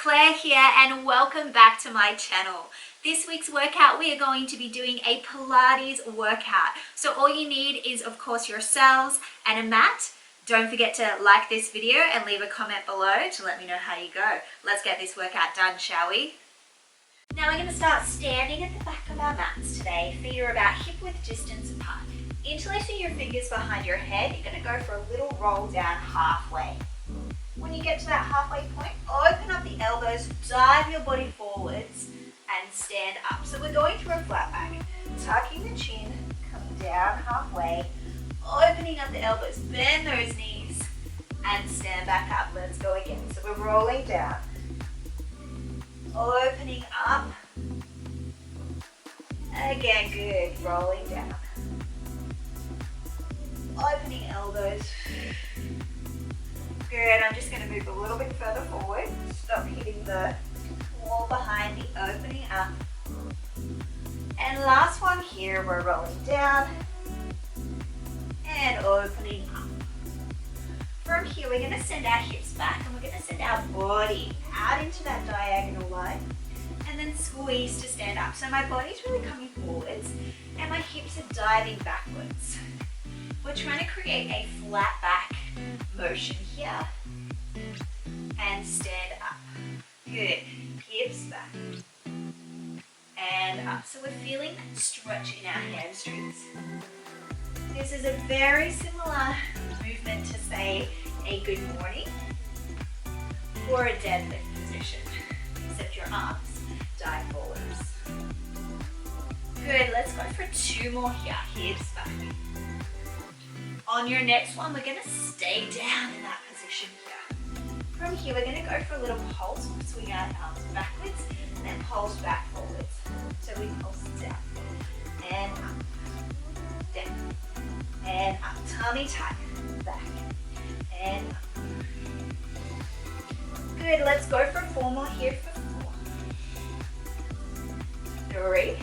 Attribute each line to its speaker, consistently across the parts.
Speaker 1: Claire here and welcome back to my channel. This week's workout we are going to be doing a Pilates workout. So all you need is of course yourselves and a mat. Don't forget to like this video and leave a comment below to let me know how you go. Let's get this workout done, shall we? Now we're going to start standing at the back of our mats today. Feet are about hip width distance apart. Interlacing your fingers behind your head, you're going to go for a little roll down halfway. When you get to that halfway point, open up the elbows, dive your body forwards and stand up. So we're going through a flat back, tucking the chin, coming down halfway, opening up the elbows, bend those knees and stand back up. Let's go again. So we're rolling down, opening up, again, good, rolling down, opening elbows. Good, I'm just going to move a little bit further forward. Stop hitting the wall behind me, opening up. And last one here, we're rolling down and opening up. From here, we're going to send our hips back and we're going to send our body out into that diagonal line and then squeeze to stand up. So my body's really coming forwards and my hips are diving backwards. We're trying to create a flat back motion here and stand up. Good, hips back and up. So we're feeling that stretch in our hamstrings. This is a very similar movement to say a good morning or a deadlift position, except your arms dive forwards. Good, let's go for two more here, hips back. On your next one, we're going to stay down in that position here. From here, we're going to go for a little pulse. We'll swing our arms backwards and then pulse back forwards. So we pulse down and up, down and up. Tummy tight, back and up. Good, let's go for four more here for 4. 3.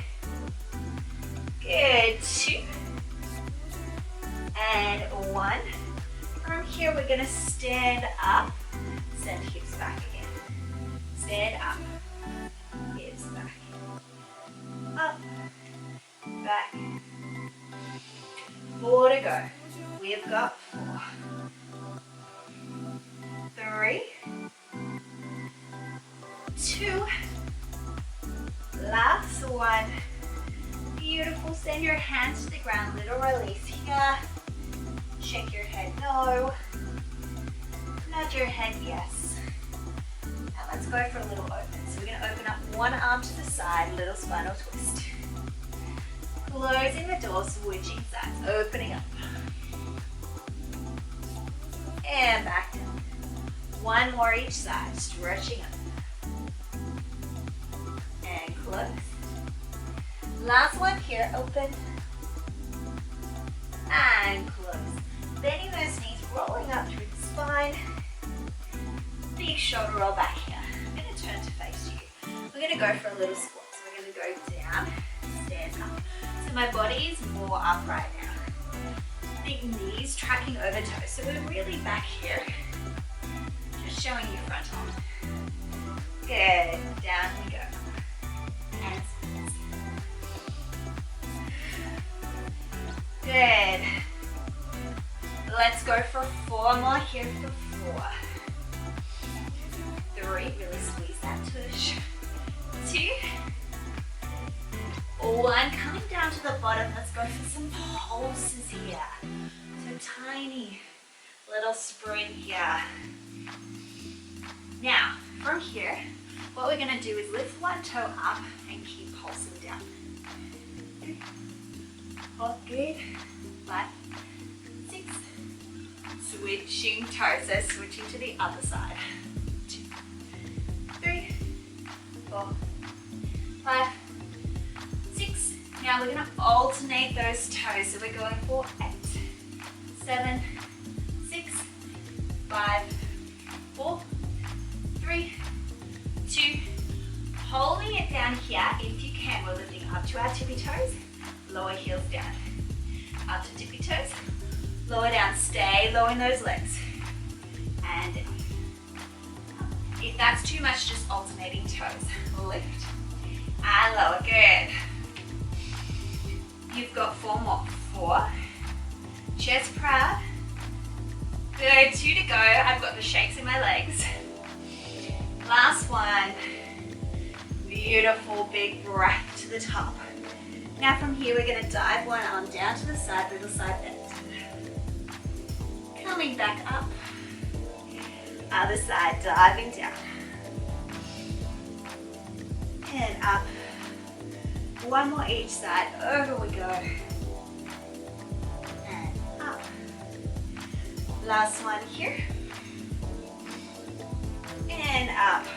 Speaker 1: Good, 2. And 1. From here, we're going to stand up, send hips back again. Stand up, hips back, up, back. 4 to go. We've got 4. 3, 2, last one. Beautiful. Send your hands to the ground, little release here. Shake your head no. Nudge your head yes. Now let's go for a little open. So we're going to open up one arm to the side, little spinal twist. Closing the door, switching sides, opening up. And back down. One more each side, stretching up. And close. Last one here, open. And close. Bending those knees, rolling up through the spine. Big shoulder roll back here. I'm going to turn to face you. We're going to go for a little squat. So we're going to go down, stand up. So my body is more upright now. Big knees tracking over toes. So we're really back here. Just showing you front arm. Good. Down we go. And squeeze. Good. Let's go for 4 more here for 4. 3, really squeeze that tush. 2, 1, coming down to the bottom. Let's go for some pulses here. So tiny little sprint here. Now, from here, what we're going to do is lift one toe up and keep pulsing down. 3, 4, good. 5, 6, switching toes, so switching to the other side. 2, 3, 4, 5, 6. Now we're going to alternate those toes, so we're going for 8, 7, 6, 5, 4, 3, 2. Holding it down here, if you can, we're lifting up to our tippy toes, lower heels down. Up to tippy toes, lower down, stay low in those legs. And down. If that's too much, just alternating toes. Lift and lower. Good. You've got 4 more. 4. Chest proud. Good. 2 to go. I've got the shakes in my legs. Last one. Beautiful big breath to the top. Now from here, we're going to dive one arm down to the side, little side bend. Coming back up. Other side, diving down. And up. One more each side. Over we go. And up. Last one here. And up.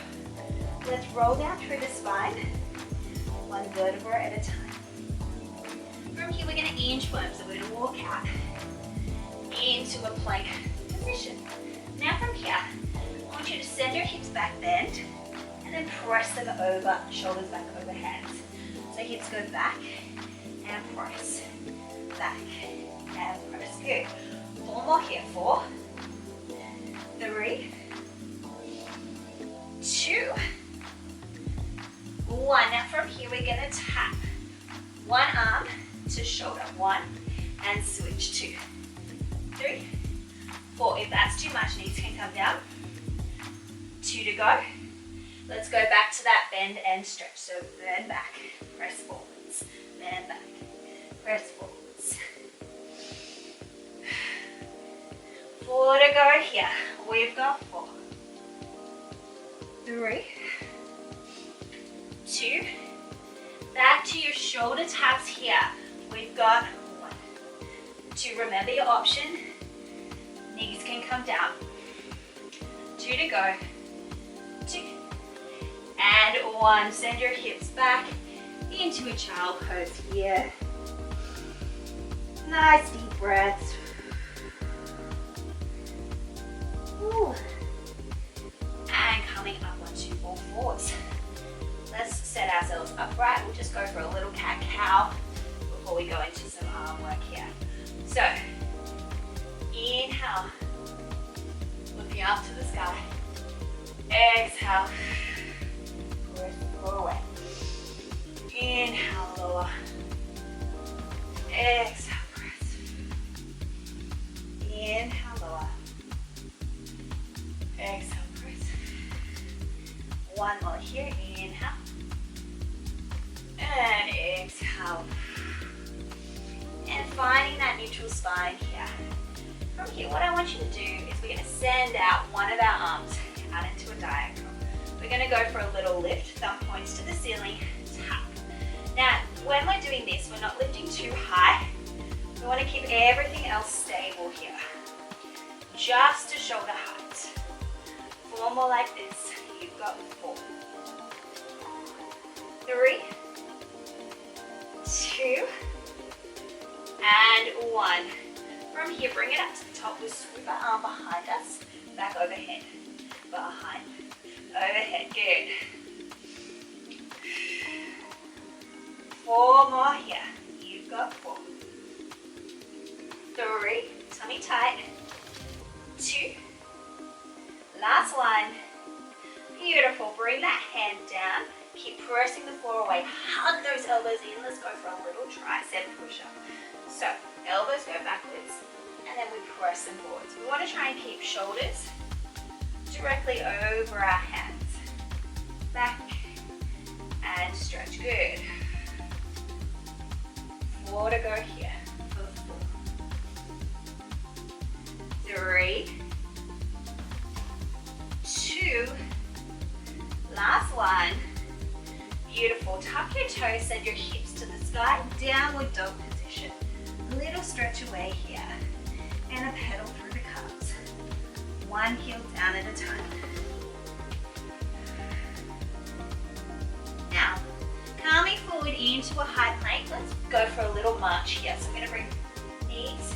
Speaker 1: Let's roll down through the spine. One vertebra at a time. From here, we're going to inchworm, so we're going to walk out into a plank position. Now from here, I want you to send your hips back, bend, and then press them over, shoulders back over hands. So hips go back and press, back and press. Good. 4 more here. 4, 3, 2, 1. Now from here, we're going to tap one arm to shoulder. 1 and switch. 2, 3, 4. If that's too much, knees can come down. 2 to go. Let's go back to that bend and stretch. So bend back, press forwards, bend back, press forwards. 4 to go here. We've got 4, 3, 2. Back to your shoulder taps here. We've got 1, 2. Remember your option. Knees can come down. 2 to go. 2. And 1. Send your hips back into a child pose here. Nice deep breaths. Ooh. And coming up onto all fours. Let's set ourselves upright. We'll just go for a little cat-cow before we go into some arm work here. So, inhale, looking up to the sky. Exhale, press the floor away. Inhale, lower. Exhale, press. Inhale, lower. Exhale, press. 1 more here. Inhale. And exhale. And finding that neutral spine here. From here, what I want you to do is we're going to send out one of our arms out into a diagonal. We're going to go for a little lift, thumb points to the ceiling, tap. Now, when we're doing this, we're not lifting too high. We want to keep everything else stable here. Just to shoulder height. 4 more like this. You've got 4, 3, 2, and 1. From here, bring it up to the top. We'll sweep our arm behind us, back overhead, behind, overhead. Good. 4 more here. You've got 4, 3, tummy tight, 2, last one. Beautiful. Bring that hand down. Keep pressing the floor away. Hug those elbows in. Let's go for a little tricep push-up. So, elbows go backwards, and then we press them forwards. We want to try and keep shoulders directly over our hands. Back and stretch. Good. 4 to go here. For 4, 3, 2, last one. Beautiful. Tuck your toes, send your hips to the sky. Downward dog position. A little stretch away here. And a pedal through the calves. 1 heel down at a time. Now, coming forward into a high plank. Let's go for a little march here. So I'm going to bring knees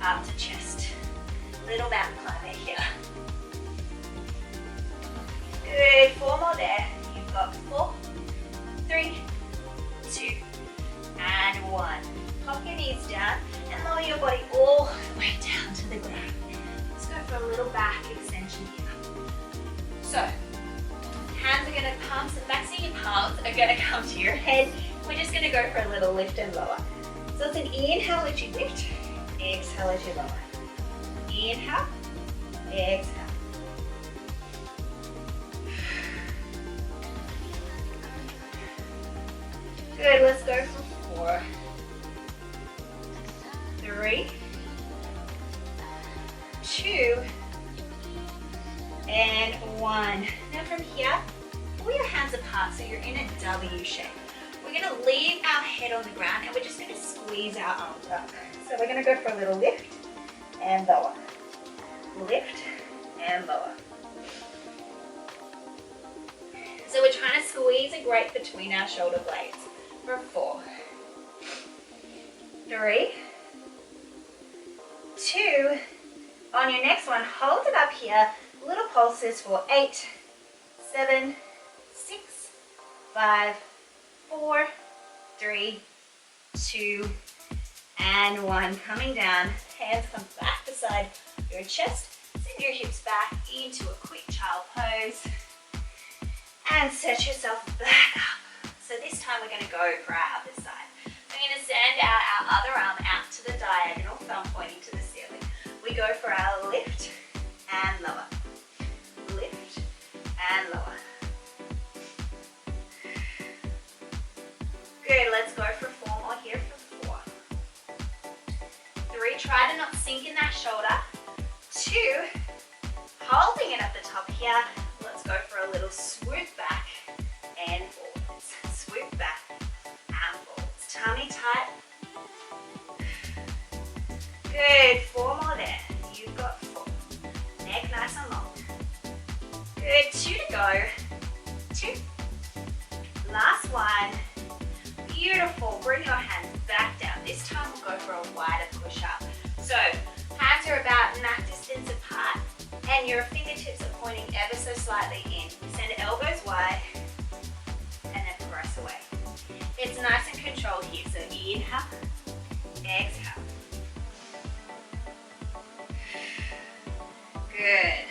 Speaker 1: up to chest. Little mountain climber here. Good. 4 more there. You've got 4, 3, 2, and 1. Pop your knees down and lower your body all the way down to the ground. Let's go for a little back extension here. So, go for a little lift and lower. So it's an inhale as you lift, exhale as you lower. Inhale, exhale. Good, let's go for 4, 3, 2, and 1. Now from here, pull your hands apart so you're in a W shape. We're going to leave our head on the ground and we're just going to squeeze our arms up. So we're going to go for a little lift and lower. Lift and lower. So we're trying to squeeze a grate between our shoulder blades. For 4, 3, 2. On your next one, hold it up here. Little pulses for 8, 7, 6, 5, 4, 3, 2, and 1. Coming down, hands come back beside your chest. Send your hips back into a quick child pose. And set yourself back up. So this time we're going to go for our other side. We're going to send out our other arm out to the diagonal, thumb pointing to the ceiling. We go for our lift and lower. Lift and lower. Good, let's go for 4 more here for 4. 3, try to not sink in that shoulder. 2, holding it at the top here. Let's go for a little swoop back and forwards. Swoop back and forwards. Tummy tight. Good, 4 more there. You've got 4. Neck nice and long. Good, 2 to go. 2. Last one. Beautiful. Bring your hands back down. This time we'll go for a wider push-up. So, hands are about mat distance apart and your fingertips are pointing ever so slightly in. Send elbows wide and then press away. It's nice and controlled here. So inhale, exhale. Good.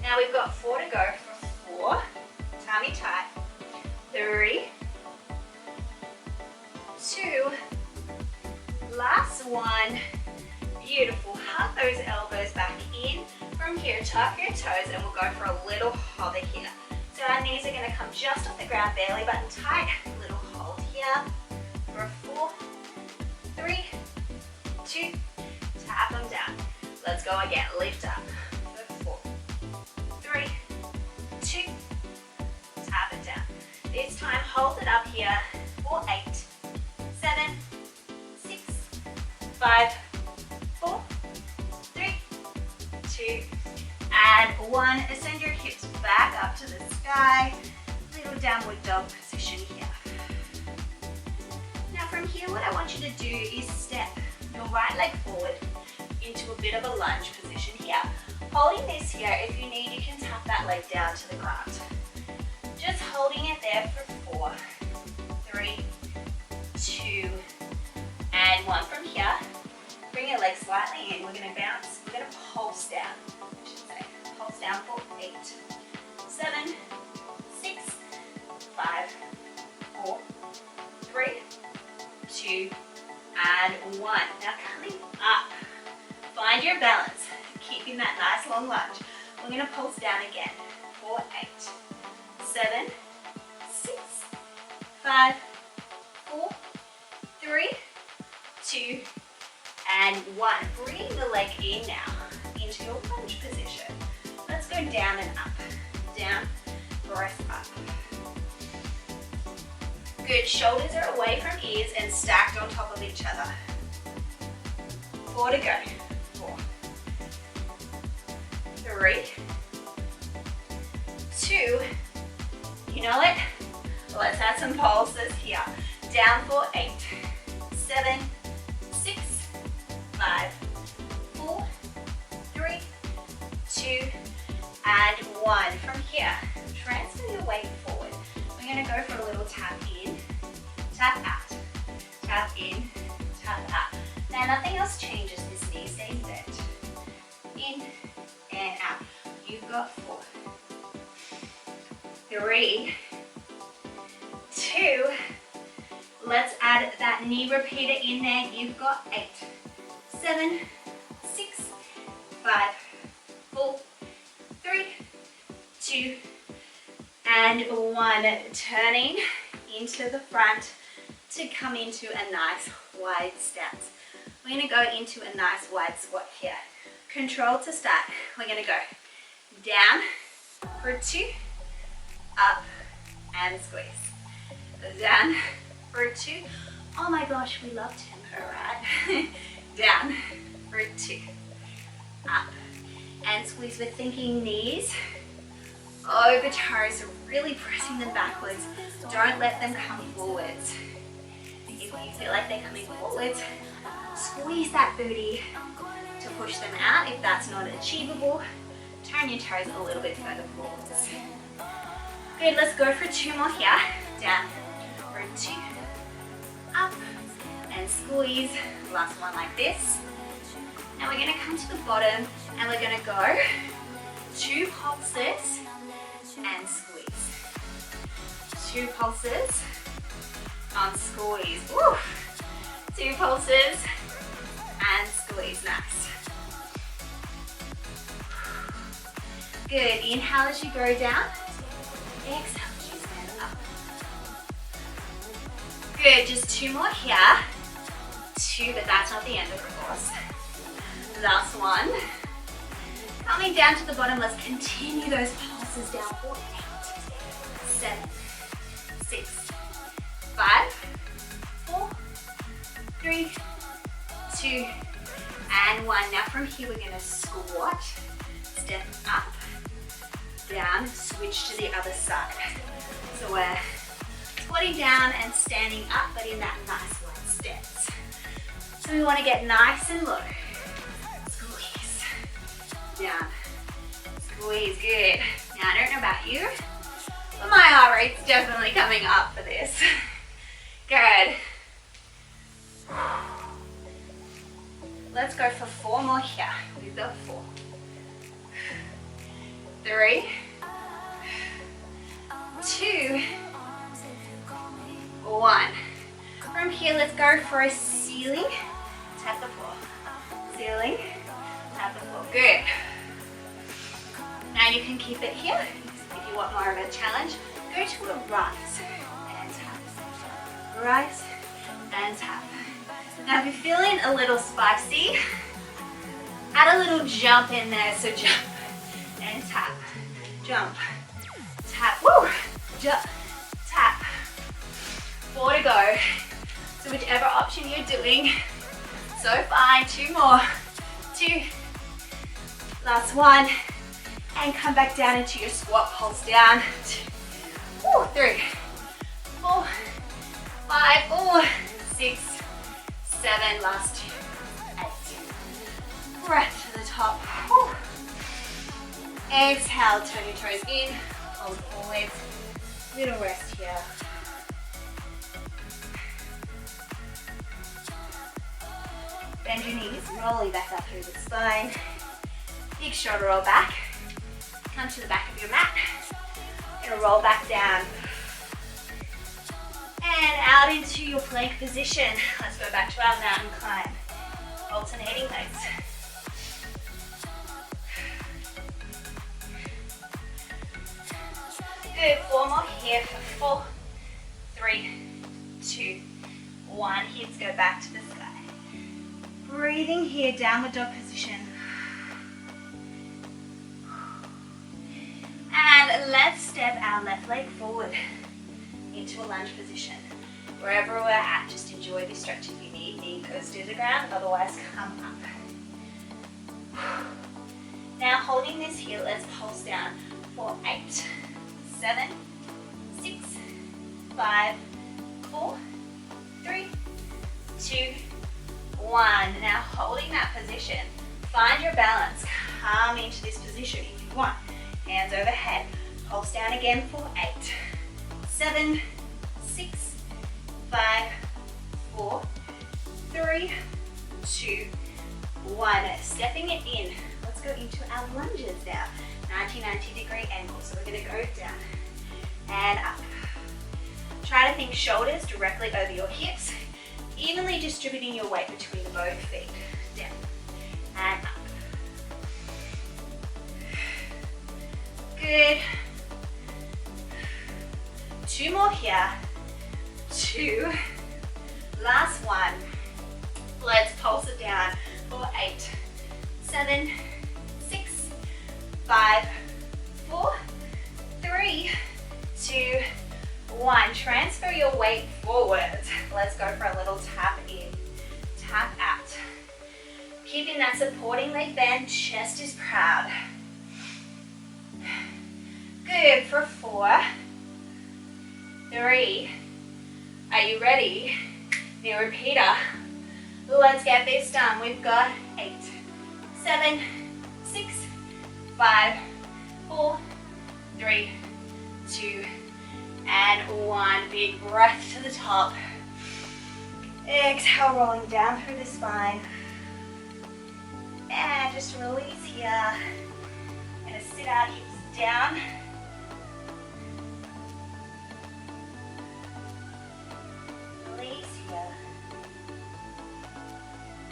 Speaker 1: Now we've got 4 to go for 4. Tummy tight. 3, 2, last one. Beautiful. Hug those elbows back in. From here, tuck your toes and we'll go for a little hover here. So our knees are going to come just off the ground, belly button tight. Little hold here for 4, 3, 2, tap them down. Let's go again. Lift up for 4, 3, 2, tap it down. This time, hold it up here for 8, 7, 6, 5, 4, 3, 2, and 1. Ascend your hips back up to the sky. Little downward dog position here. Now from here, what I want you to do is step your right leg forward into a bit of a lunge position here. Holding this here, if you need, you can tap that leg down to the ground. Just holding it there for 4, 3, 2, and 1. From here, bring your legs slightly in. We're going to bounce. We're going to pulse down. I should say pulse down for 8, 7, 6, 5, 4, 3, 2, and 1. Now coming up, find your balance, keeping that nice long lunge. We're going to pulse down again for 8, 7, 6, 5, 4, 3, 2, and 1. Bring the leg in now into your lunge position. Let's go down and up. Down, breath up. Good, shoulders are away from ears and stacked on top of each other. 4 to go. 4, 3, 2, you know it? Let's add some pulses here. Down for 8, 7, 6, 5, 4, 3, 2, and 1. From here, transfer your weight forward. We're going to go for a little tap in, tap out, tap in, tap out. Now nothing else changes, this knee stays bent. In and out. You've got 4, 3, 2. Let's add that knee repeater in there. You've got 8, 7, 6, 5, 4, 3, 2, and 1. Turning into the front to come into a nice wide stance. We're going to go into a nice wide squat here. Control to start. We're going to go down for 2, up and squeeze. Down for 2. Oh my gosh, we love tempo, right? Down for 2, up and squeeze. We're thinking knees over toes, so really pressing them backwards. Don't let them come forwards. If you feel like they're coming forwards, squeeze that booty to push them out. If that's not achievable, turn your toes a little bit further forwards. Good, let's go for 2 more here. Down for 2, up and squeeze. Last one like this. Now we're going to come to the bottom and we're going to go 2 pulses and squeeze. 2 pulses on squeeze. Woo. 2 pulses and squeeze. Nice. Good. Inhale as you go down. Exhale as you stand up. Good. Just 2 more here. 2, but that's not the end, of course. Last one. Coming down to the bottom, let's continue those pulses down for 8, 7, 6, 5, 4, 3, 2, and 1. Now from here we're going to squat, step up, down, switch to the other side. So we're squatting down and standing up, but in that nice wide stance. So we want to get nice and low. Squeeze. Down. Squeeze. Good. Now I don't know about you, but my heart rate's definitely coming up for this. Good. Let's go for 4 more here. We've got 4. 3, 2, 1. From here, let's go for a ceiling. Tap the floor. Ceiling. Tap the floor. Good. Now you can keep it here. If you want more of a challenge, go to a rise and tap. Rise and tap. Now if you're feeling a little spicy, add a little jump in there. So jump and tap. Jump. Tap. Woo! Jump. Tap. 4 to go. So whichever option you're doing, so fine. 2 more. 2. Last one. And come back down into your squat, pulse down. 2, 3, 4, 5, 4, 6, 7, last 2, 8. Breath to the top. Woo. Exhale, turn your toes in, fold forwards. Little rest here. Bend your knees, rolling back up through the spine. Big shoulder roll back. Come to the back of your mat. You're gonna roll back down. And out into your plank position. Let's go back to our mountain climb. Alternating legs. Good, 4 more here for 4, 3, 2, 1. Hips go back to the sky. Breathing here, downward dog position. And let's step our left leg forward into a lunge position. Wherever we're at, just enjoy this stretch if you need. Knee goes to the ground, otherwise come up. Now holding this here, let's pulse down for 8, 7, 6, 5, 4, 3, 2, 1. Now holding that position, find your balance. Come into this position if you want. Hands overhead. Pulse down again for 8, 7, 6, 5, 4, 3, 2, 1. Stepping it in. Let's go into our lunges now. 90 degree angle. So we're going to go down and up. Try to think shoulders directly over your hips, evenly distributing your weight between both feet. Down and up. Good. 2 more here. 2. Last one. Let's pulse it down for 8, 7, 6, 5, 4, 3, 2, 1. Transfer your weight forward. Let's go for a little tap in, tap out. Keeping that supporting leg bend, chest is proud. Good for 4, 3. Are you ready? New repeater. Let's get this done. We've got 8, 7, 6, 5, 4, 3, 2, and 1. Big breath to the top. Exhale, rolling down through the spine. And just release here. Gonna sit out, hips down. Release here.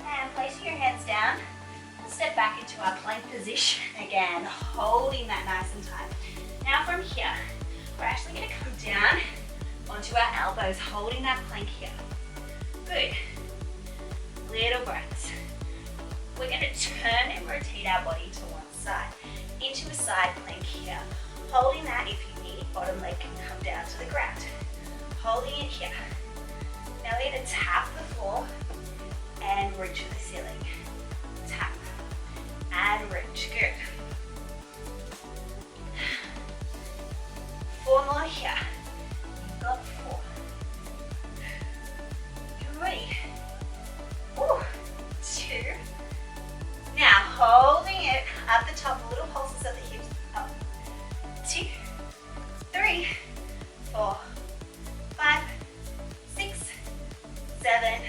Speaker 1: And placing your hands down, we'll step back into our plank position again, holding that nice and tight. Now from here, we're actually going to come down onto our elbows, holding that plank here. Good. Little breaths. We're going to turn and rotate our body to one side, into a side plank here. Holding that, if you need, bottom leg can come down to the ground. Holding it here. Now we're going to tap the floor and reach for the ceiling. Tap and reach. Good. 4 more here. You've got 4, 3, 2. Now holding it at the top, little pulses of the hips. Up. 2, 3, 4, 5, 6, 7,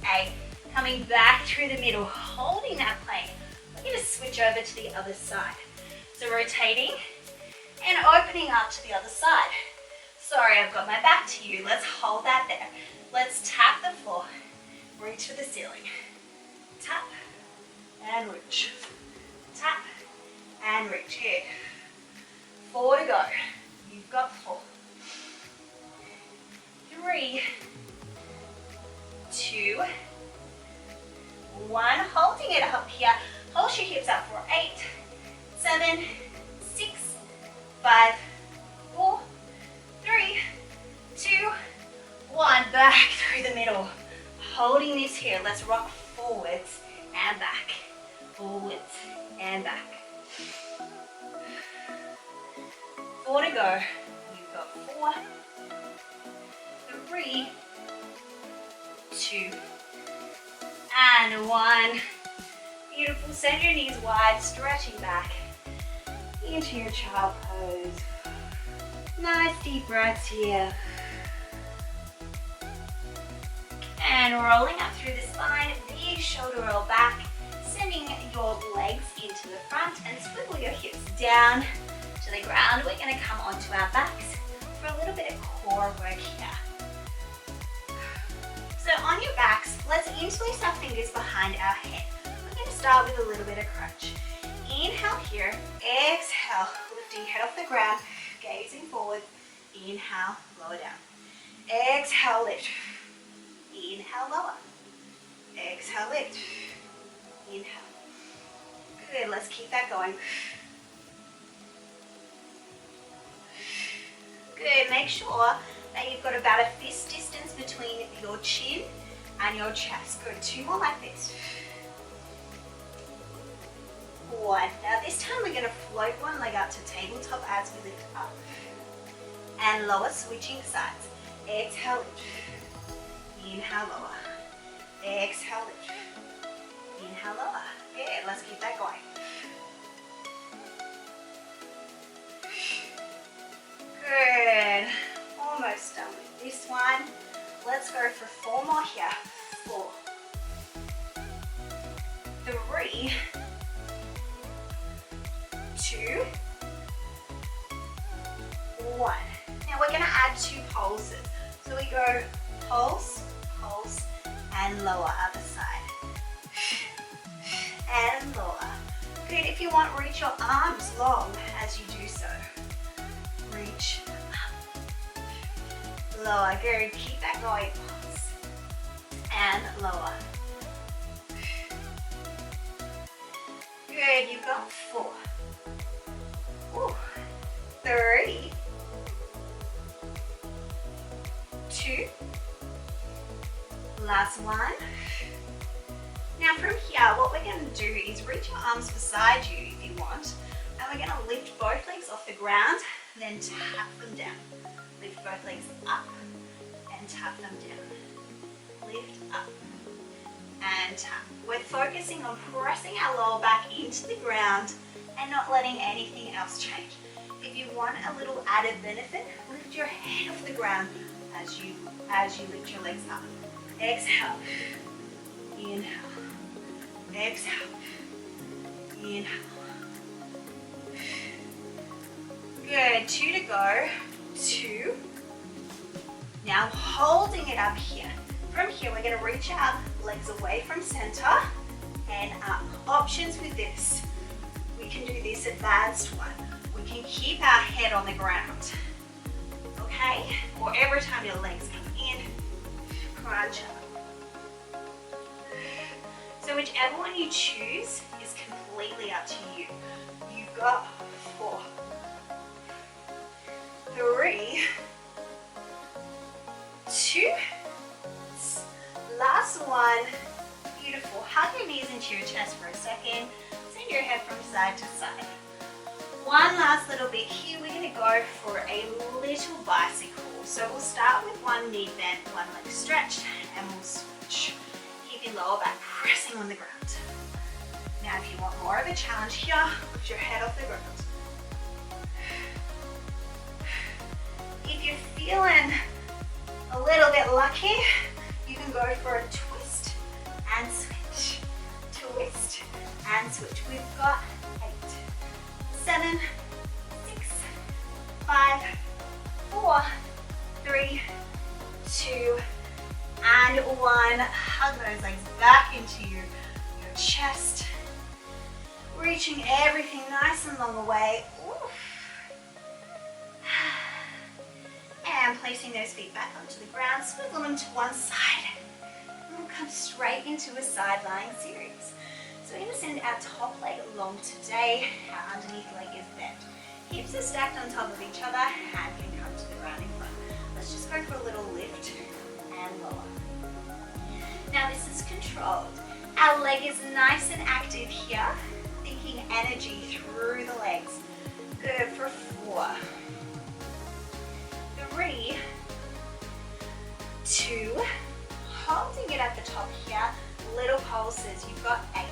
Speaker 1: 8. Coming back through the middle, holding that plank. We're going to switch over to the other side. So rotating and opening up to the other side. Sorry, I've got my back to you. Let's hold that there. Let's tap the floor. Reach for the ceiling. Tap and reach. Tap and reach. Good. 4 to go. You've got 4. 3, 2, 1. Holding it up here. Hold your hips up for 8, 7, 6, 5, 4, 3, 2, 1. Back through the middle. Holding this here. Let's rock forwards and back. Forwards and back. 4 to go. You've got 4, 3, 2, and 1. Beautiful. Send your knees wide, stretching back into your child pose. Nice deep breaths here. And rolling up through the spine, big shoulder roll back, sending your legs into the front and swivel your hips down to the ground. We're going to come onto our backs for a little bit of core work here. So on your backs, let's interlace our fingers behind our head. We're going to start with a little bit of crunch. Inhale here, exhale, lifting head off the ground, gazing forward. Inhale, lower down. Exhale, lift. Inhale, lower. Exhale, lift. Inhale. Good, let's keep that going. Good, make sure that you've got about a fist distance between your chin and your chest. Good, 2 more like this. 1. Now this time we're going to float one leg up to tabletop as we lift up. And lower, switching sides. Exhale, lift. Inhale, lower. Exhale, lift. Inhale, lower. Good, let's keep that going. Good. Almost done with this one. Let's go for 4 more here. 4, 3, 2, 1. Now we're going to add 2 pulses. and lower, other side, and lower. Good, if you want, reach your arms long as you do so. Reach up, lower, good, keep that going, and lower. Good, you've got 4. Ooh. 3, 2, last one. Now from here, what we're going to do is reach your arms beside you if you want, and we're going to lift both legs off the ground, then tap them down. Lift both legs up and tap them down. Lift up and tap. We're focusing on pressing our lower back into the ground and not letting anything else change. If you want a little added benefit, lift your head off the ground as you lift your legs up. Exhale, inhale, exhale, inhale. Good, 2 to go, 2. Now holding it up here. From here, we're going to reach our legs away from center and up. Options with this. We can do this advanced one. We can keep our head on the ground, okay? Or every time your legs come in, crunch up. So whichever one you choose is completely up to you. You've got 4, 3, 2, last one. Beautiful. Hug your knees into your chest for a second. Send your head from side to side. One last little bit here. We're going to go for a little bicycle. So we'll start with one knee bent, one leg stretched, and we'll switch. Keep your lower back pressing on the ground. Now if you want more of a challenge here, lift your head off the ground. If you're feeling a little bit lucky, you can go for a twist and switch. Twist and switch. We've got 8, 7, 6, 5, 4, 3, 2, and 1. Hug those legs back into your chest. Reaching everything nice and long away. Oof. And placing those feet back onto the ground, swivel them to one side. And we'll come straight into a side lying series. So we're going to send our top leg long today. Our underneath leg is bent. Hips are stacked on top of each other. Hand can come to the ground in front. Let's just go for a little lift and lower. Now this is controlled. Our leg is nice and active here. Thinking energy through the legs. Good for 4, 3, 2, holding it at the top here, little pulses. You've got 8,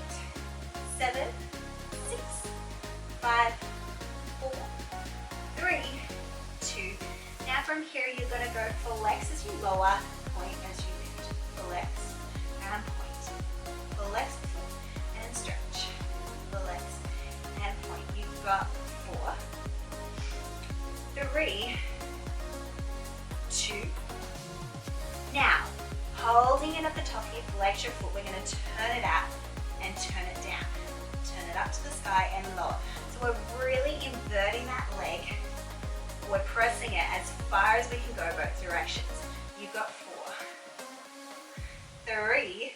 Speaker 1: 7, 6, 5, 4, 3, 2. Now from here, you're going to go flex as you lower, point as you lift. Flex and point. Flex and stretch. Flex and point. You've got 4, 3, 2. Now, holding it at the top here, flex your foot. We're going to turn it out and turn it down. Turn it up to the sky and lower. So we're really inverting that leg. We're pressing it as far as we can go both directions. You've got 4, 3,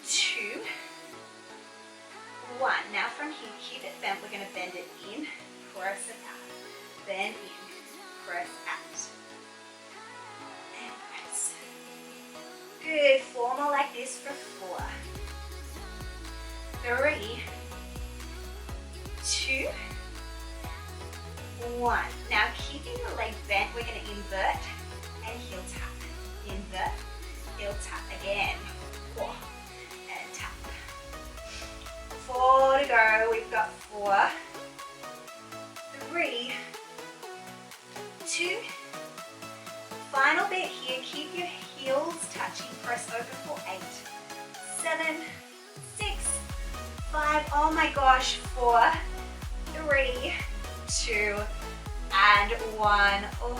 Speaker 1: 2, 1. Now from here, keep it bent. We're going to bend it in, press it out. Bend in, press out. And press. Good. 4 more like this for 4, 3, 2, 1. Now keeping the leg bent, we're going to invert and heel tap. Invert, heel tap again. 4 and tap. 4 to go. We've got 4, 3, 2. Final bit here. Keep your heels touching. Press over for 8, 7, 6, 5. Oh my gosh. 4, 3, 2, and 1. Oh,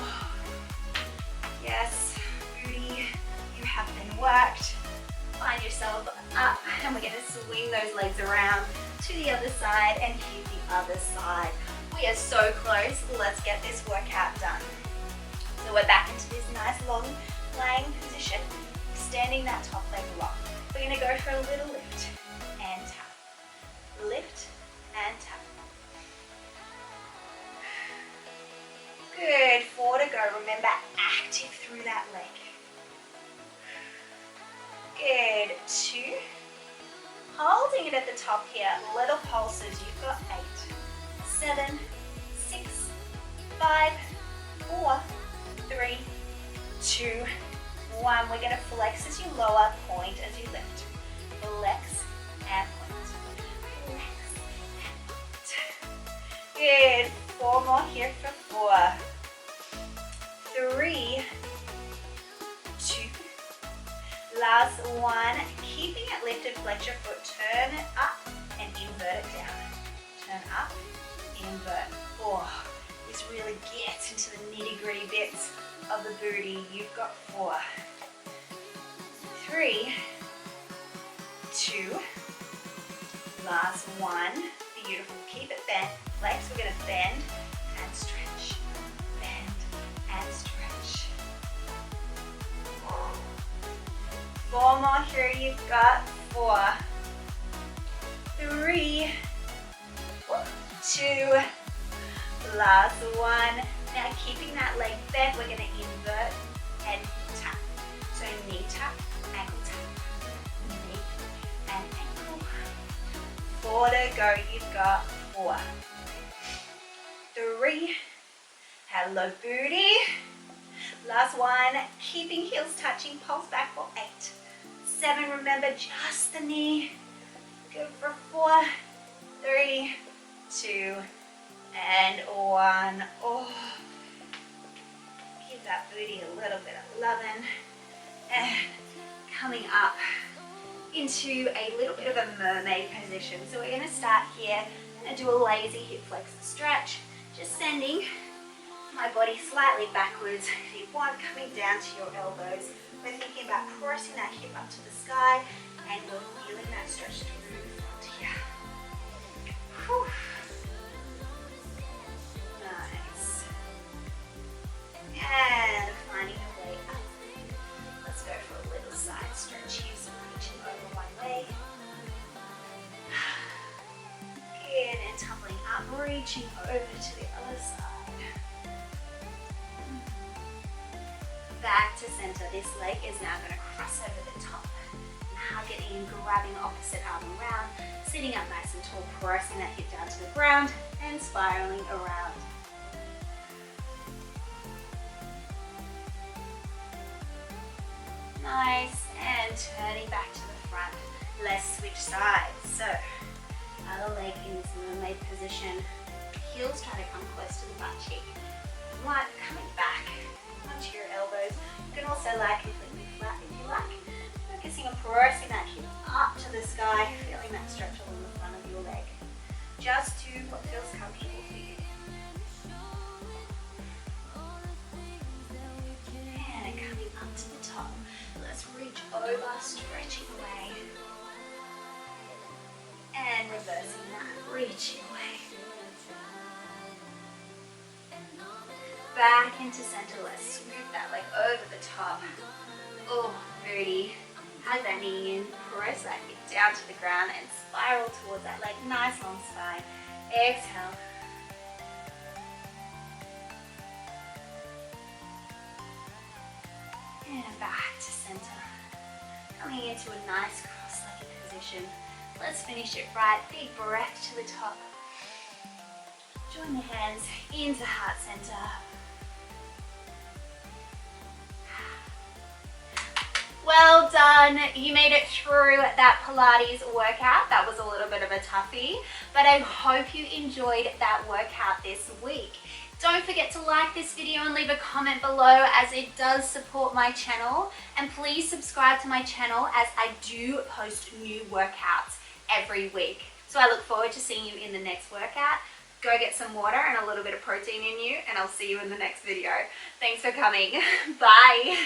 Speaker 1: yes, booty, you have been worked. Find yourself up, and we're gonna swing those legs around to the other side and hit the other side. We are so close. Let's get this workout done. So we're back into this nice long laying position, extending that top leg long. We're gonna go for a little lift and tap. Lift and tap. Good, 4 to go. Remember, active through that leg. Good, 2. Holding it at the top here, little pulses. You've got 8, 7, 6, 5, 4, 3, 2, 1. We're going to flex as you lower, point as you lift. Flex and point. Flex and point. Good. 4 more here for 4. 3, 2. Last one. Keeping it lifted, flex your foot, turn it up and invert it down. Turn up, invert. Oh, this really gets into the nitty-gritty bits of the booty. You've got 4, 3, 2. Last one. Beautiful. Keep it bent. Flex. We're going to bend and stretch. Bend and stretch. 4 more here. You've got 4, 3, 2. Last one. Now keeping that leg bent, we're going to invert and tap. So knee tap, ankle tap, knee and ankle. 4 to go. You've got 4, 3. Hello, booty. Last one. Keeping heels touching, pulse back for 8, 7. Remember, just the knee. Go for 4, 3, 2, and 1. Oh, give that booty a little bit of loving. And coming up into a little bit of a mermaid position. So we're going to start here. I'm going to do a lazy hip flexor stretch. Just sending my body slightly backwards. Hip 1 coming down to your elbows. We're thinking about pressing that hip up to the sky, and we're feeling that stretch through the front here. Whew. Nice. And finding a way up. Let's go for a little side stretch here, so reaching over one leg. Good, and tumbling up, reaching over to the other side. Back to center. This leg is now going to cross over the top and hug it in, grabbing opposite arm around, sitting up nice and tall, pressing that hip down to the ground and spiraling around. Nice, and turning back to the front. Let's switch sides. So, other leg in this mermaid position. Heels try to come close to the butt cheek. 1, coming back onto your elbows. You can also lie completely flat if you like. Focusing on pressing that hip up to the sky, feeling that stretch along the front of your leg. Just do what feels comfortable for you. And coming up to the top. Let's reach over, stretching away. And reversing that, reaching away. Back into center. Let's scoop that leg over the top. Oh, booty. Hug that knee in, press that hip down to the ground and spiral towards that leg. Nice long spine. Exhale. And back to center. Coming into a nice cross-legged position. Let's finish it right. Big breath to the top. Join the hands into heart center. Well done. You made it through that Pilates workout. That was a little bit of a toughie, but I hope you enjoyed that workout this week. Don't forget to like this video and leave a comment below, as it does support my channel. And please subscribe to my channel, as I do post new workouts every week. So I look forward to seeing you in the next workout. Go get some water and a little bit of protein in you, and I'll see you in the next video. Thanks for coming. Bye.